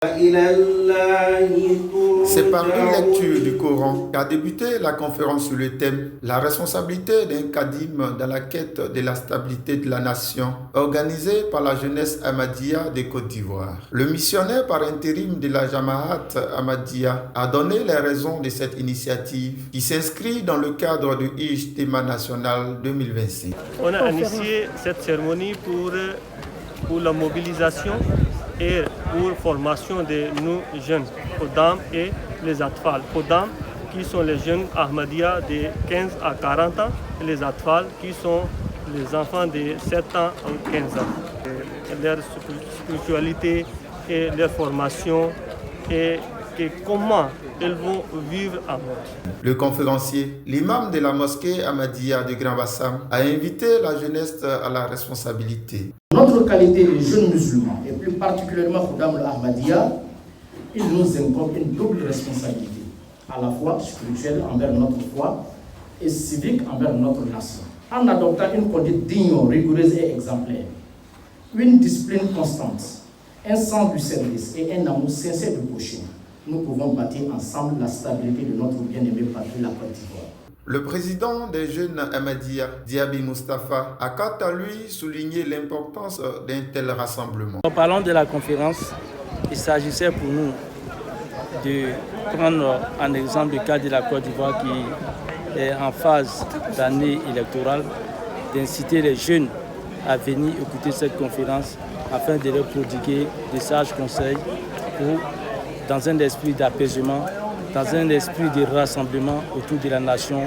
C'est par une lecture du Coran qu'a débuté la conférence sur le thème « La responsabilité d'un Kadim dans la quête de la stabilité de la nation » organisée par la jeunesse Ahmadiyya de Côte d'Ivoire. Le missionnaire par intérim de la Jamaat Ahmadiyya a donné les raisons de cette initiative qui s'inscrit dans le cadre du Ijtima national 2025. On a initié cette cérémonie pour la mobilisation et pour formation de nos jeunes, Kodam et les Atfal. Kodam qui sont les jeunes Ahmadiyya de 15 à 40 ans et les Atfal qui sont les enfants de 7 ans à 15 ans. Et leur spiritualité et leur formation et comment ils vont vivre en mode. Le conférencier, l'imam de la mosquée Ahmadiyya de Grand Bassam, a invité la jeunesse à la responsabilité. Notre qualité de jeunes musulmans, et plus particulièrement Khodam al-Ahmadiyya, il nous incombe une double responsabilité, à la fois spirituelle envers notre foi et civique envers notre nation. En adoptant une conduite digne, rigoureuse et exemplaire, une discipline constante, un sens du service et un amour sincère du prochain, nous pouvons bâtir ensemble la stabilité de notre bien-aimé patrie, la Côte d'Ivoire. Le président des jeunes Ahmadiyya, Diaby Mustafa, a quant à lui souligné l'importance d'un tel rassemblement. En parlant de la conférence, il s'agissait pour nous de prendre en exemple le cas de la Côte d'Ivoire qui est en phase d'année électorale, d'inciter les jeunes à venir écouter cette conférence afin de leur prodiguer des sages conseils dans un esprit d'apaisement, dans un esprit de rassemblement autour de la nation,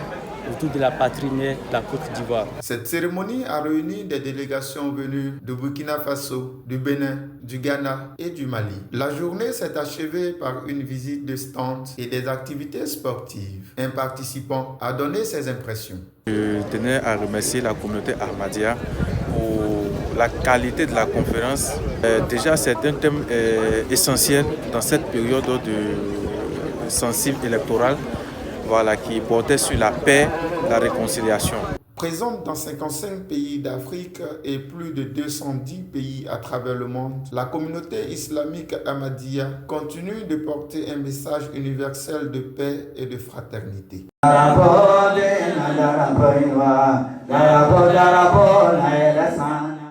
autour de la patrie mère, la Côte d'Ivoire. Cette cérémonie a réuni des délégations venues de Burkina Faso, du Bénin, du Ghana et du Mali. La journée s'est achevée par une visite de stands et des activités sportives. Un participant a donné ses impressions. Je tenais à remercier la communauté Ahmadiyya pour la qualité de la conférence. Déjà, c'est un thème essentiel dans cette période sensible électorale, qui portait sur la paix, la réconciliation. Présente dans 55 pays d'Afrique et plus de 210 pays à travers le monde, la communauté islamique Ahmadiyya continue de porter un message universel de paix et de fraternité.